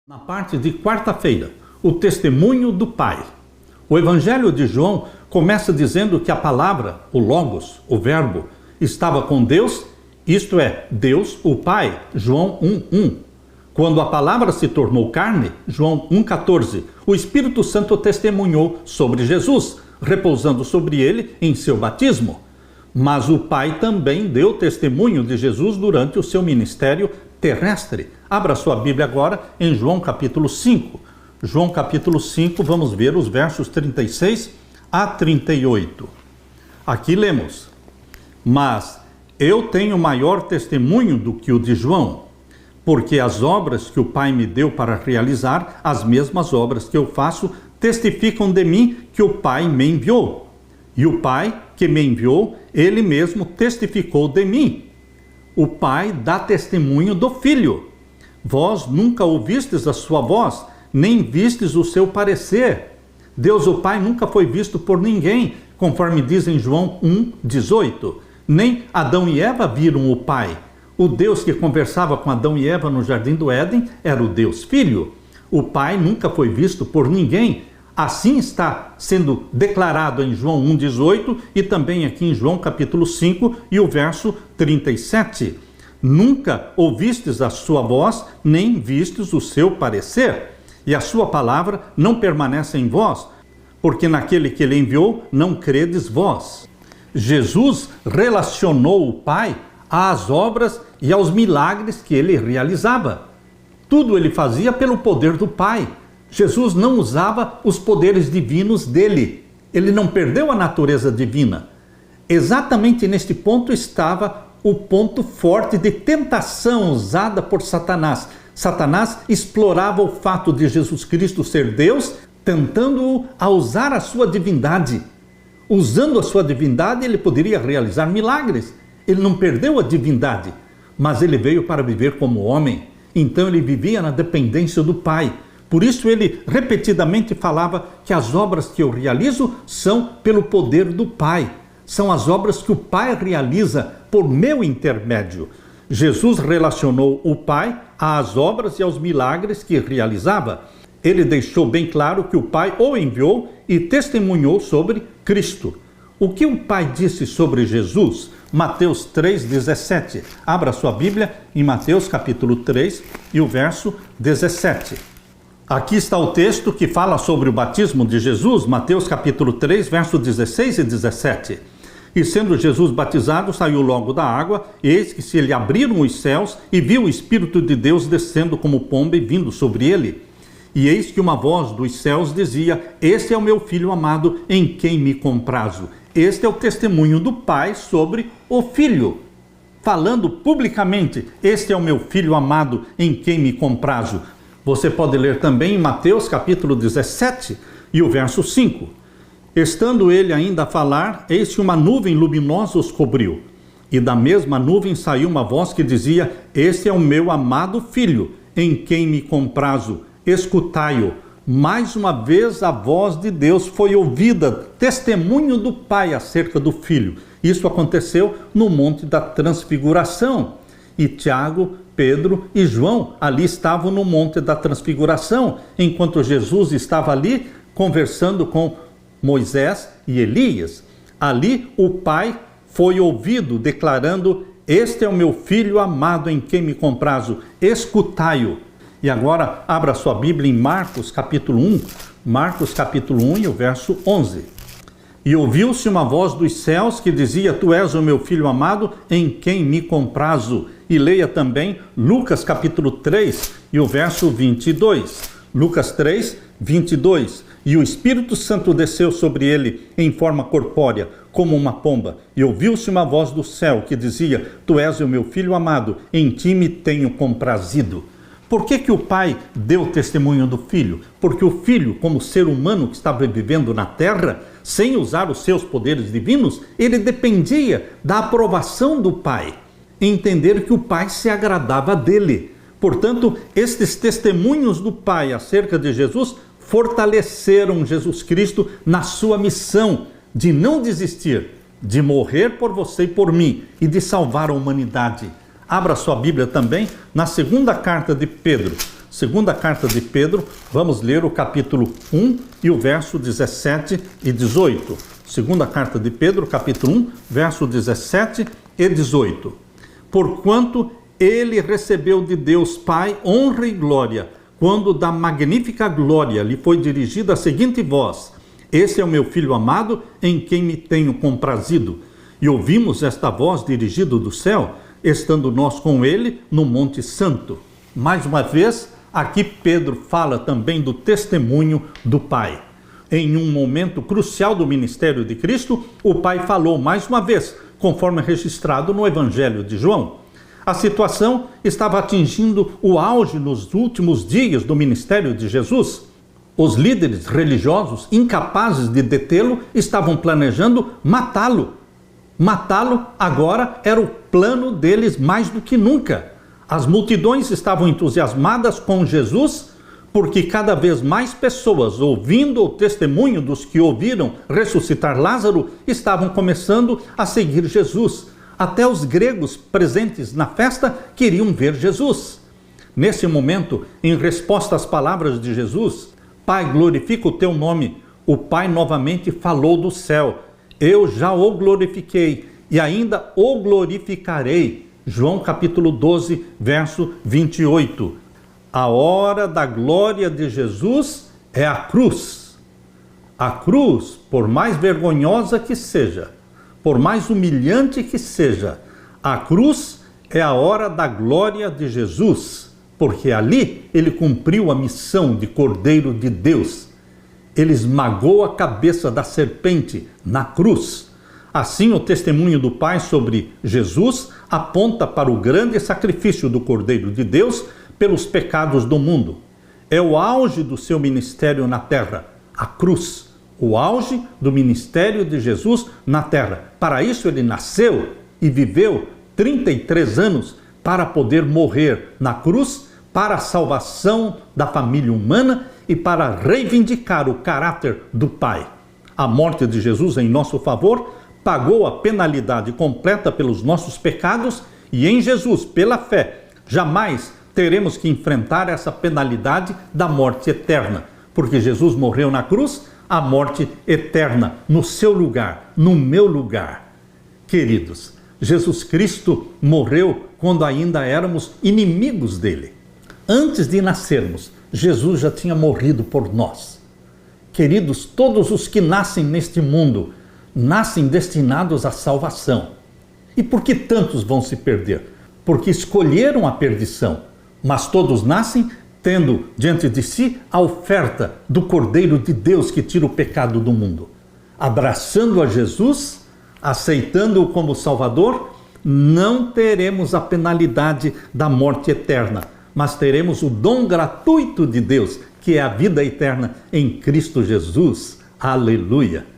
Na parte de quarta-feira, o testemunho do Pai. O Evangelho de João começa dizendo que a palavra, o Logos, o Verbo, estava com Deus, isto é, Deus, o Pai, João 1:1. Quando a palavra se tornou carne, João 1:14, o Espírito Santo testemunhou sobre Jesus, repousando sobre ele em seu batismo. Mas o Pai também deu testemunho de Jesus durante o seu ministério terrestre. Abra sua Bíblia agora em João capítulo 5. João capítulo 5, vamos ver os versos 36 a 38. Aqui lemos: Mas eu tenho maior testemunho do que o de João, porque as obras que o Pai me deu para realizar, as mesmas obras que eu faço, testificam de mim que o Pai me enviou. E o Pai que me enviou, ele mesmo testificou de mim. O Pai dá testemunho do Filho. Vós nunca ouvistes a sua voz, nem vistes o seu parecer. Deus o Pai nunca foi visto por ninguém, conforme diz em João 1:18. Nem Adão e Eva viram o Pai. O Deus que conversava com Adão e Eva no jardim do Éden era o Deus Filho. O Pai nunca foi visto por ninguém. Assim está sendo declarado em João 1:18 e também aqui em João capítulo 5 e o verso 37. Nunca ouvistes a sua voz, nem vistes o seu parecer. E a sua palavra não permanece em vós, porque naquele que ele enviou não credes vós. Jesus relacionou o Pai às obras e aos milagres que ele realizava. Tudo ele fazia pelo poder do Pai. Jesus não usava os poderes divinos dele. Ele não perdeu a natureza divina. Exatamente neste ponto estava o ponto forte de tentação usada por Satanás. Satanás explorava o fato de Jesus Cristo ser Deus, tentando-o a usar a sua divindade. Usando a sua divindade, ele poderia realizar milagres. Ele não perdeu a divindade, mas ele veio para viver como homem. Então ele vivia na dependência do Pai. Por isso ele repetidamente falava que as obras que eu realizo são pelo poder do Pai. São as obras que o Pai realiza por meu intermédio. Jesus relacionou o Pai às obras e aos milagres que realizava. Ele deixou bem claro que o Pai o enviou e testemunhou sobre Cristo. O que o Pai disse sobre Jesus? Mateus 3:17. Abra sua Bíblia em Mateus capítulo 3 e o verso 17. Aqui está o texto que fala sobre o batismo de Jesus, Mateus capítulo 3, versos 16 e 17. E sendo Jesus batizado, saiu logo da água, e eis que se lhe abriram os céus, e viu o Espírito de Deus descendo como pomba e vindo sobre ele. E eis que uma voz dos céus dizia: Este é o meu Filho amado, em quem me comprazo. Este é o testemunho do Pai sobre o Filho. Falando publicamente: Este é o meu Filho amado, em quem me comprazo. Você pode ler também em Mateus capítulo 17 e o verso 5. Estando ele ainda a falar, eis que uma nuvem luminosa os cobriu. E da mesma nuvem saiu uma voz que dizia: Este é o meu amado Filho, em quem me comprazo, escutai-o. Mais uma vez a voz de Deus foi ouvida, testemunho do Pai acerca do Filho. Isso aconteceu no Monte da Transfiguração. E Tiago, Pedro e João ali estavam no Monte da Transfiguração, enquanto Jesus estava ali conversando com Moisés e Elias. Ali o Pai foi ouvido declarando: Este é o meu Filho amado, em quem me comprazo, escutai-o. E agora abra sua Bíblia em Marcos capítulo 1, Marcos capítulo 1 e o verso 11. E ouviu-se uma voz dos céus que dizia: Tu és o meu Filho amado, em quem me comprazo. E leia também Lucas capítulo 3 e o verso 22. Lucas 3, 22. E o Espírito Santo desceu sobre ele em forma corpórea, como uma pomba. E ouviu-se uma voz do céu que dizia: Tu és o meu Filho amado, em ti me tenho comprazido. Por que o Pai deu testemunho do Filho? Porque o Filho, como ser humano que estava vivendo na terra, sem usar os seus poderes divinos, ele dependia da aprovação do Pai. Entender que o Pai se agradava dele. Portanto, estes testemunhos do Pai acerca de Jesus fortaleceram Jesus Cristo na sua missão de não desistir, de morrer por você e por mim e de salvar a humanidade. Abra sua Bíblia também na segunda carta de Pedro, Segunda carta de Pedro, vamos ler o capítulo 1 e o verso 17 e 18. Segunda carta de Pedro, capítulo 1, verso 17 e 18. Porquanto ele recebeu de Deus Pai honra e glória, quando da magnífica glória lhe foi dirigida a seguinte voz: Esse é o meu Filho amado, em quem me tenho comprazido. E ouvimos esta voz dirigida do céu, estando nós com ele no Monte Santo. Mais uma vez, aqui Pedro fala também do testemunho do Pai. Em um momento crucial do ministério de Cristo, o Pai falou mais uma vez, conforme registrado no Evangelho de João. A situação estava atingindo o auge nos últimos dias do ministério de Jesus. Os líderes religiosos, incapazes de detê-lo, estavam planejando matá-lo. Matá-lo agora era o plano deles mais do que nunca. As multidões estavam entusiasmadas com Jesus, porque cada vez mais pessoas, ouvindo o testemunho dos que ouviram ressuscitar Lázaro, estavam começando a seguir Jesus. Até os gregos presentes na festa queriam ver Jesus. Nesse momento, em resposta às palavras de Jesus, Pai, glorifica o teu nome. O Pai novamente falou do céu. Eu já o glorifiquei e ainda o glorificarei. João capítulo 12, verso 28. A hora da glória de Jesus é a cruz. A cruz, por mais vergonhosa que seja, por mais humilhante que seja, a cruz é a hora da glória de Jesus, porque ali ele cumpriu a missão de Cordeiro de Deus. Ele esmagou a cabeça da serpente na cruz. Assim, o testemunho do Pai sobre Jesus aponta para o grande sacrifício do Cordeiro de Deus pelos pecados do mundo. É o auge do seu ministério na terra, a cruz. O auge do ministério de Jesus na terra. Para isso ele nasceu e viveu 33 anos para poder morrer na cruz para a salvação da família humana e para reivindicar o caráter do Pai. A morte de Jesus em nosso favor pagou a penalidade completa pelos nossos pecados e em Jesus, pela fé, jamais teremos que enfrentar essa penalidade da morte eterna, porque Jesus morreu na cruz, a morte eterna, no seu lugar, no meu lugar. Queridos, Jesus Cristo morreu quando ainda éramos inimigos dele. Antes de nascermos, Jesus já tinha morrido por nós. Queridos, todos os que nascem neste mundo, nascem destinados à salvação. E por que tantos vão se perder? Porque escolheram a perdição, mas todos nascem tendo diante de si a oferta do Cordeiro de Deus que tira o pecado do mundo. Abraçando a Jesus, aceitando-o como Salvador, não teremos a penalidade da morte eterna, mas teremos o dom gratuito de Deus, que é a vida eterna em Cristo Jesus. Aleluia!